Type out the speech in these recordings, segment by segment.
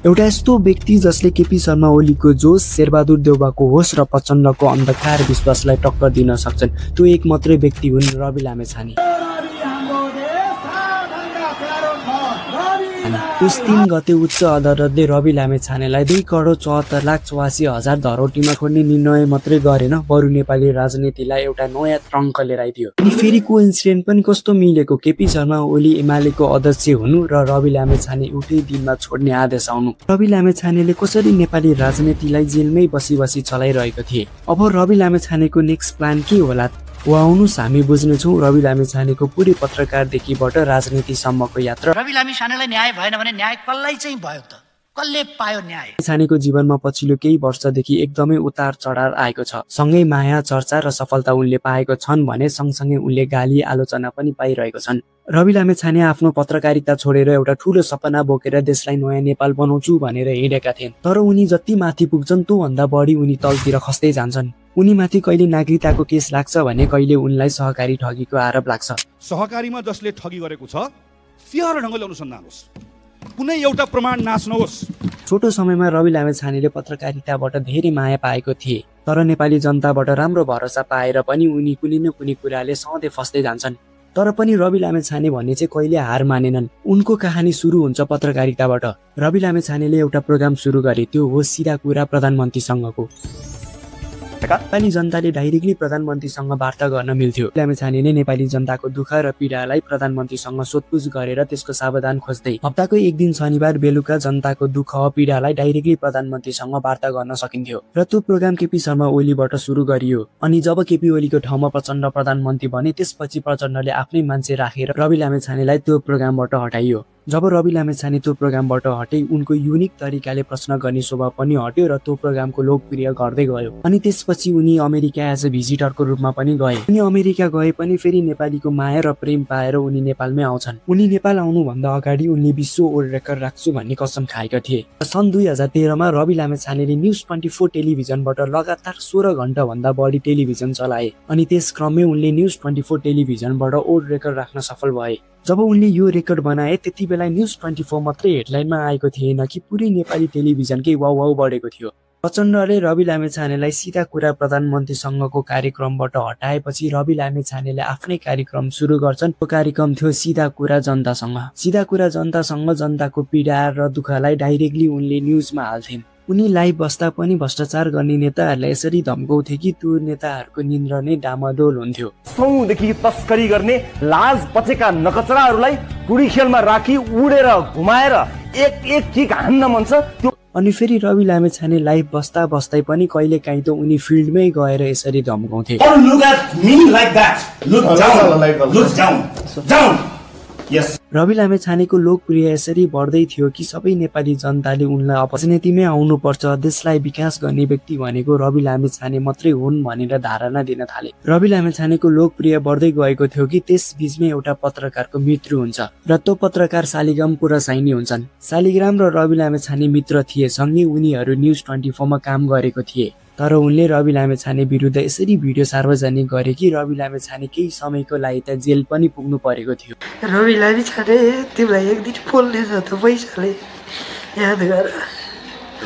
एउटा यस्तो व्यक्ति जसले केपी शर्मा ओलीको जोश, शेरबहादुर देउवाको होस र प्रचण्डको अन्धकार विश्वासलाई टक्कर दिन सक्छन्, त्यो एक मात्रै व्यक्ति हुन् रवि लामेछाने। उस 3 गते उच्च अदालतले रवि लामेछानेलाई 2,74,84,000 धरोटीमा खोज्ने निर्णय मात्रै गरेन, बरु नेपाली राजनीतिलाई एउटा नयाँ ट्रङ्क लिएर अनि फेरि कोइन्सिडेन्ट पनि कस्तो मिलेको, केपी शर्मा ओली एमालेको अध्यक्ष हुनु र रवि लामेछाने एउटै दिनमा छोड्ने आदेश आउनु। रवि लामेछानेले कसरी नेपाली राजनीतिलाई जेलमै बसी चलाइरहेको थिए। अब रवि लामेछानेको नेक्स्ट प्लान के होला? आउनुहोस् हामी बुझ्नेछौँ रवि लामेछानेको पुरै पत्रकारदेखिबाट राजनीतिसम्मको यात्रा। रवि लामेछानेलाई न्याय भएन भने न्याय कसलाई चाहिँ भयो त? कसले पायो न्याय? लामेछानेको जीवनमा पछिल्लो केही वर्षदेखि एकदमै उतार चढाव आएको छ। सँगै माया, चर्चा र सफलता उनले पाएको छन् भने सँगसँगै उनले गाली आलोचना पनि पाइरहेको छन्। रवि लामेछाने आफ्नो पत्रकारिता छोडेर एउटा ठूलो सपना बोकेर देशलाई नयाँ नेपाल बनाउँछु भनेर हिँडेका थिए। तर उनी जति माथि पुग्छन् त्योभन्दा बढी उनी तलतिर खस्दै जान्छन्। उनी माथि कहिले नागरिकताको केस लाग्छ भने कहिले उनलाई सहकारी ठगीको आरोप लाग्छ। सहकारीमा जसले ठगी गरेको छ सिधा ढङ्गले अनुसन्धान होस्, कुनै एउटा प्रमाण नाच्नुहोस्। छोटो समयमा रवि लामेछानेले पत्रकारिताबाट धेरै माया पाएको थिए, तर नेपाली जनताबाट राम्रो भरोसा पाएर पनि उनी कुनै न कुनै कुराले सधैँ फस्दै जान्छन्। तर पनि रवि लामेछाने भन्ने चाहिँ कहिले हार मानेनन्। उनको कहानी सुरु हुन्छ पत्रकारिताबाट। रवि लामेछानेले एउटा प्रोग्राम सुरु गरे, त्यो हो सिधा कुरा प्रधानमन्त्रीसँगको। नेपाली जनताले डाइरेक्टली प्रधानमन्त्रीसँग वार्ता गर्न मिल्थ्यो। लामेछाने नै नेपाली जनताको दुःख र पीडालाई प्रधानमन्त्रीसँग सोधपुछ गरेर त्यसको समाधान खोज्दै हप्ताको एक दिन शनिबार बेलुका जनताको दुःख पीडालाई डाइरेक्टली प्रधानमन्त्रीसँग वार्ता गर्न सकिन्थ्यो। र त्यो प्रोग्राम केपी शर्मा ओलीबाट सुरु गरियो। अनि जब केपी ओलीको ठाउँमा प्रचण्ड प्रधानमन्त्री बने त्यसपछि प्रचण्डले आफ्नै मान्छे राखेर रवि लामेछानेलाई त्यो प्रोग्रामबाट हटाइयो। जब रवि लामेछाने त्यो प्रोग्रामबाट हटे उनको युनिक तरिकाले प्रश्न गर्ने स्वभाव पनि हट्यो र त्यो प्रोग्रामको लोकप्रिय गर्दै गयो। अनि त्यसपछि उनी अमेरिका एज अ भिजिटरको रूपमा पनि गए। उनी अमेरिका गए पनि फेरि नेपालीको माया र प्रेम पाएर उनी नेपालमै आउँछन्। उनी नेपाल आउनुभन्दा अगाडि उनले विश्व वर्ल्ड रेकर्ड राख्छु भन्ने कसम खाएका थिए। सन् 2013 मा रवि लामेछानेले न्युज 24 टेलिभिजनबाट लगातार 16 घण्टा भन्दा बढी टेलिभिजन चलाए। अनि त्यस क्रममै उनले न्युज 24 टेलिभिजनबाट वर्ल्ड रेकर्ड राख्न सफल भए। जब उनले यो रेकर्ड बनाए त्यति बेला न्युज 24 मात्रै हेडलाइनमा आएको थिएन कि पुरै नेपाली टेलिभिजनकै वाउ बढेको थियो। प्रचण्डले रवि लामेछानेलाई सिधा कुरा प्रधानमन्त्रीसँगको कार्यक्रमबाट हटाएपछि रवि लामेछानेले आफ्नै कार्यक्रम सुरु गर्छन्। त्यो कार्यक्रम थियो सिधा कुरा जनतासँग। सिधा कुरा जनतासँग जनताको पीडा र दुःखलाई डाइरेक्टली उनले न्युजमा हाल्थिन्। उनी लाइभ बस्दा पनि भ्रष्टाचार गर्ने नेताहरूलाई यसरी धम्काउँथे कि त्यो नेताहरूको निन्द्रा नै डामाडोल हुन्थ्यो। सौदेखि तस्करी गर्ने लाज पचेका नकचराहरूलाई कुडी खेलमा राखी उडेर घुमाएर एक किक हान्न मन छ त्यो। अनि फेरि रवि लामेछाने लाइभ बस्दा बस्दै पनि कहिले काहीँ त उनी फिल्डमै गएर यसरी धम्काउँथे। रवि लामेछानेको लोकप्रिय यसरी बढ्दै थियो कि सबै नेपाली जनताले उनलाई राजनीतिमै आउनुपर्छ, देशलाई विकास गर्ने व्यक्ति भनेको रवि लामेछाने मात्रै हुन् भनेर धारणा दिन थाले। रवि लामेछानेको लोकप्रिय बढ्दै गएको थियो कि त्यस बीचमै एउटा पत्रकारको मृत्यु हुन्छ र त्यो पत्रकार शालिग्राम कुरासाइनी हुन्छन्। शालिग्राम र रवि लामेछाने मित्र थिए, सँगै उनीहरू न्युज 24 मा काम गरेको थिए। तर उनले रवि लामेछाने विरुद्ध यसरी भिडियो सार्वजनिक गरे कि रवि लामेछाने केही समयको लागि त जेल पनि पुग्नु परेको थियो। रवि लामेछाने तिमीलाई एक दिन बोल्ने छ त पैसाले याद गर।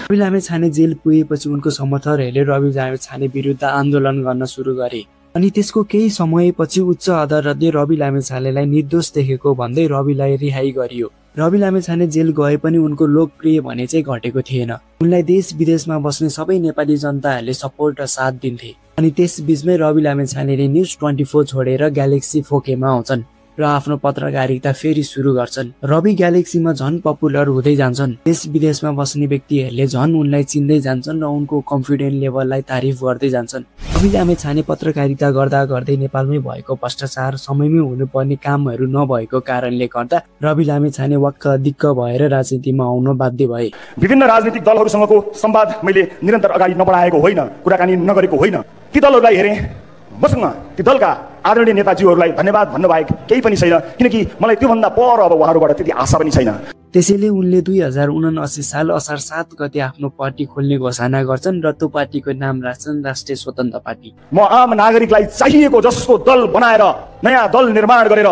रवि लामेछाने जेल पुगेपछि उनको समर्थकहरूले रवि लामेछाने विरुद्ध आन्दोलन गर्न सुरु गरे। अनि त्यसको केही समयपछि उच्च अदालतले रवि लामेछानेलाई निर्दोष देखेको भन्दै रविलाई रिहाई गरियो। रवि लामेछाने जेल गए पनि उनको लोकप्रिय भने चाहिँ घटेको थिएन। उनलाई देश विदेशमा बस्ने सबै नेपाली जनताहरूले सपोर्ट र साथ दिन्थे। अनि त्यस बीचमै रवि लामेछानेले न्युज 24 छोडेर ग्यालेक्सी फोकेमा आउँछन् र आफ्नो पत्रकारिता फेरि सुरु गर्छन्। रवि ग्यालेक्सीमा झन् पपुलर हुँदै जान्छन्। देश विदेशमा बस्ने व्यक्तिहरूले झन् उनलाई चिन्दै जान्छन् र उनको कन्फिडेन्स लेभललाई तारिफ गर्दै जान्छन्। रवि लामेछाने पत्रकारिता गर्दा गर्दै नेपालमै भएको भ्रष्टाचार, समयमै हुनुपर्ने कामहरू नभएको कारणले गर्दा रवि लामेछाने वाक्क दिक्क भएर राजनीतिमा आउन बाध्य भए। विभिन्न राजनीतिक दलहरूसँगको संवाद मैले निरन्तर अगाडि नबढाएको होइन, कुराकानी नगरेको होइन। ती दलहरूलाई हेरेँ, मसँग ती दलका आदरणीय नेताजीहरूलाई धन्यवाद भन्न बाहेक केही पनि छैन, किनकि मलाई त्योभन्दा पर अब उहाँहरूबाट त्यति आशा पनि छैन। त्यसैले उनले 2079 साल असार 7 गते आफ्नो पार्टी खोल्ने घोषणा गर्छन् र त्यो पार्टीको नाम राख्छन् राष्ट्रिय स्वतन्त्र पार्टी। म आम नागरिकलाई चाहिएको जसको दल बनाएर, नयाँ दल निर्माण गरेर,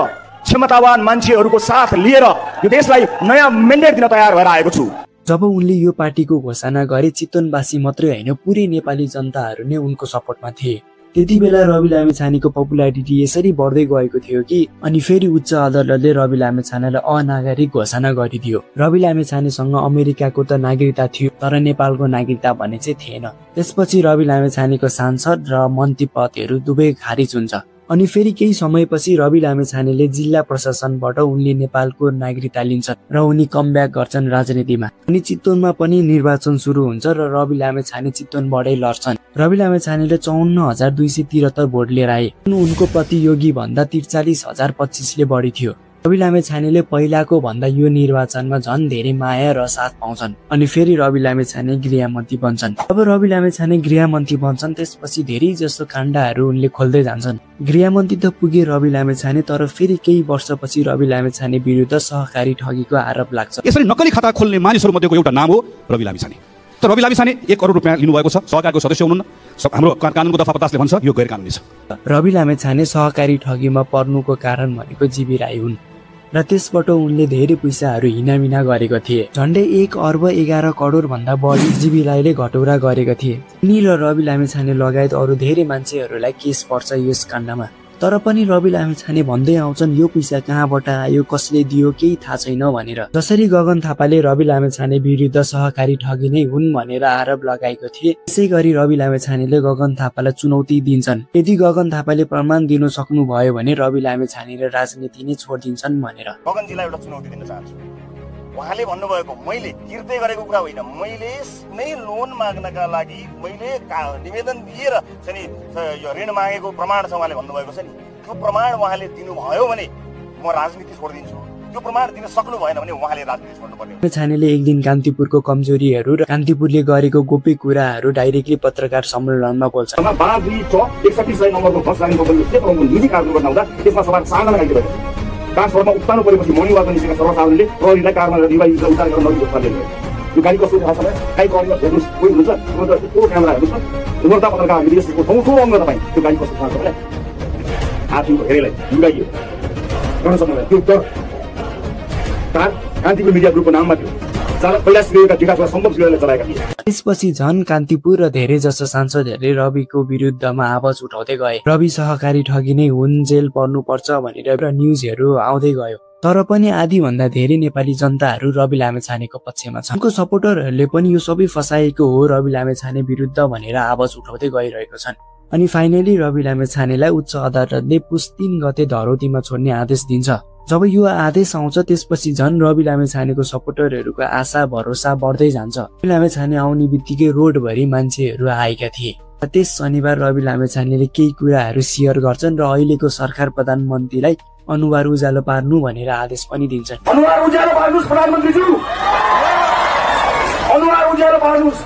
क्षमतावान मान्छेहरूको साथ लिएर यो देशलाई नयाँ मेन्डेट दिन तयार भएर आएको छु। जब उनले यो पार्टीको घोषणा गरे चितवनवासी मात्रै होइन पुरै नेपाली जनताहरू नै उनको सपोर्टमा थिए। त्यति बेला रवि लामिछानेको पपुलारिटी यसरी बढ्दै गएको थियो कि अनि फेरि उच्च अदालतले रवि लामिछानेलाई अनागरिक घोषणा गरिदियो। रवि लामिछानेसँग अमेरिकाको त नागरिकता थियो तर नेपालको नागरिकता भने चाहिँ थिएन। त्यसपछि रवि लामिछानेको सांसद र मन्त्री पदहरू दुवै खारिज हुन्छ। अनि फेरि केही समयपछि रवि लामिछानेले जिल्ला प्रशासनबाट उनले नेपालको नागरिकता लिन्छन् र उनी कमब्याक गर्छन् राजनीतिमा। अनि चितवनमा पनि निर्वाचन सुरु हुन्छ र रवि लामिछाने चितवनबाटै लड्छन्। रवि लामिछानेले ५४,२७३ भोट लिएर आए। उनको प्रतियोगी भन्दा ४३,०२५ले बढी थियो। रवि लामिछानेले पहिलाको भन्दा यो निर्वाचनमा झन् धेरै माया र साथ पाउँछन्। अनि फेरि रवि लामिछाने गृहमन्त्री बन्छन्। अब रवि लामिछाने गृहमन्त्री बन्छन् त्यसपछि धेरै जसो काण्डहरू उनले खोल्दै जान्छन्। गृहमन्त्री त पुगे रवि लामिछाने तर फेरि केही वर्षपछि रवि लामिछाने विरुद्ध सहकारी ठगीको आरोप लाग्छ। यसरी नक्कली खाता खोल्ने मानिसहरू मध्येको एउटा नाम हो रवि लामिछाने। त रवि लामिछाने 1 करोड रुपियाँ लिनुभएको छ, सहकारको सदस्य हुनुहुन्न। हाम्रो कानुनको दफा 50ले भन्छ यो गैर कानुनी छ। रवि लामिछाने सहकारी ठगीमा पर्नुको कारण भनेको जीवी राई हुन् र त्यसबाट उनले धेरै पैसाहरू हिनामिना गरेको थिए। झन्डै 1 अर्ब 11 करोड भन्दा बढी जीवी राईले घटौरा गरेका थिए। उनी र रवि लामिछाने लगायत अरू धेरै मान्छेहरूलाई केस पर्छ यस काण्डमा। तर पनि रवि लामिछाने भन्दै आउँछन् यो पैसा कहाँबाट आयो, कसले दियो केही थाहा छैन भनेर। जसरी गगन थापाले रवि लामिछाने विरुद्ध सहकारी ठगी नै हुन् भनेर आरोप लगाएको थिए, त्यसै गरी रवि लामिछानेले गगन थापालाई चुनौती दिन्छन्। यदि गगन थापाले प्रमाण दिन सक्नुभयो भने रवि लामिछानेले राजनीति नै छोडिदिन्छन् भनेर। गगनजीलाई एउटा चुनौती दिन चाहन्छु। उहाँले भन्नुभएको मैले तिर्दै गरेको कुरा होइन, मैले नै लोन माग्नका लागि मैले निवेदन दिएर चाहिँ यो ऋण मागेको प्रमाण छ उहाँले भन्नुभएको छ नि, त्यो प्रमाण उहाँले दिनुभयो भने म राजनीति छोडिदिन्छु। त्यो प्रमाण दिन सक्नु भएन भने उहाँले राजनीति छोड्नुपर्ने। लामिछानेले एक दिन कान्तिपुरको कमजोरीहरू र कान्तिपुरले गरेको गोप्य कुराहरू डाइरेक्टली पत्रकार सम्मेलनमा बोल्छ। 61 नम्बरको बस लाइनको निजी कारणले गर्दा त्यसमा सवार 4 जना घाइते भए। ट्रान्सफरमा उक्तानु परेपछि मर्निङ वाकमा निस्केका सर्वसाधारणले प्रहरीलाई कारमा रिवाइज उतार गरेर नदी खोज्न लिएर यो गाडी कस्तो थाहा छ काहीँ कर्म हेर्नुहोस् कोही हुन्छ त्यो क्यामेरा हेर्नुहोस् न उमर्दा पत्रकारहरूले यसको ठौँ अङ्ग तपाईँ त्यो गाडी कस्तो थाहा छ भने आफूको हेरेलाई लुगाइयो गर्न सक्नुभयो। त्यो त कान्तिपुर मिडिया ग्रुपको नाममा थियो। त्यसपछि झन कान्तिपुर र धेरै जसो सांसदहरूले रविको विरुद्धमा आवाज उठाउँदै गए। रवि सहकारी ठगी नै हुन्, जेल पर्नुपर्छ भनेर न्युजहरू आउँदै गयो। तर पनि आधी भन्दा धेरै नेपाली जनताहरू रवि लामिछानेको पक्षमा छन्। उनको सपोर्टरहरूले पनि यो सबै फसाएको हो रवि लामिछाने विरुद्ध भनेर आवाज उठाउँदै गइरहेको छन्। अनि फाइनली रवि लामिछानेलाई उच्च अदालतले पुस 3 गते धरौटीमा छोड्ने आदेश दिन्छ। जब यो आदेश आउँछ त्यसपछि झन् रवि लामिछानेको सपोर्टरहरूको आशा भरोसा बढ्दै जान्छ। रवि लामिछाने आउने बित्तिकै रोडभरि मान्छेहरू आएका थिए। त्यस शनिबार रवि लामिछानेले केही कुराहरू सेयर गर्छन् र अहिलेको सरकार प्रधानमन्त्रीलाई अनुहार उज्यालो पार्नु भनेर आदेश पनि दिन्छन्। अनुहार उज्यालो पार्नुस् प्रधानमन्त्रीज्यू, अनुहार उज्यालो पार्नुस्,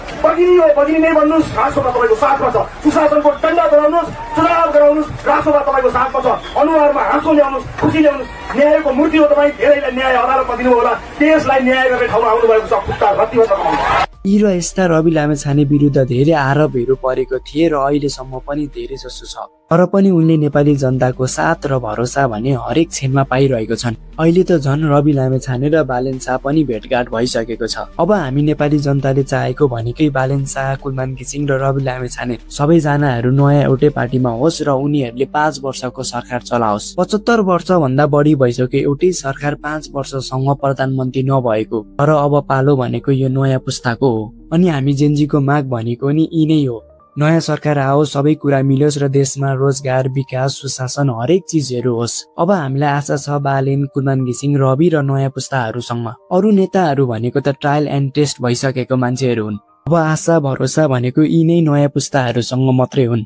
बगिनी नै भन्नुस्, राष्ट्रमा तपाईँको साथमा छ। सुशासनको डन्डा बनाउनुहोस्, चुनाव गराउनुहोस्, राष्ट्रमा तपाईँको साथमा छ। अनुहारमा हाँसो ल्याउनुहोस्, खुसी ल्याउनुहोस्। न्यायको मूर्ति हो तपाईँ, धेरैलाई न्याय अदालतमा दिनु होला। देशलाई न्याय गर्ने ठाउँमा आउनु भएको छ। खुट्टा रत्ती यी र यस्ता रवि लामिछाने विरुद्ध धेरै आरोपहरू परेको थिए र अहिलेसम्म पनि धेरै जसो छ। तर पनि उनले नेपाली जनताको साथ र भरोसा भने हरेक क्षणमा पाइरहेको छन्। अहिले त झन् रवि लामिछाने र बालेन शाह पनि भेटघाट भइसकेको छ। अब हामी नेपाली जनताले चाहेको भनेकै बालेन शाह, कुलमान घिसिङ र रवि लामिछाने सबैजनाहरू नयाँ एउटै पार्टीमा होस् र उनीहरूले 5 वर्षको सरकार चलाओस्। 75 वर्ष भन्दा बढी भइसक्यो एउटै सरकार 5 वर्षसम्म प्रधानमन्त्री नभएको। तर अब पालो भनेको यो नयाँ पुस्ताको हो। अनि हामी जेनजीको माग भनेको नि यी नै हो। नयाँ सरकार आओस्, सबै कुरा मिलोस् र देशमा रोजगार, विकास, सुशासन हरेक चिजहरू होस्। अब हामीलाई आशा छ बालेन, कुलमान घिसिङ, रवि र नयाँ पुस्ताहरूसँग। अरू नेताहरू भनेको त ट्रायल एन्ड टेस्ट भइसकेको मान्छेहरू हुन्। अब आशा भरोसा भनेको यी नै नयाँ पुस्ताहरूसँग मात्रै हुन्।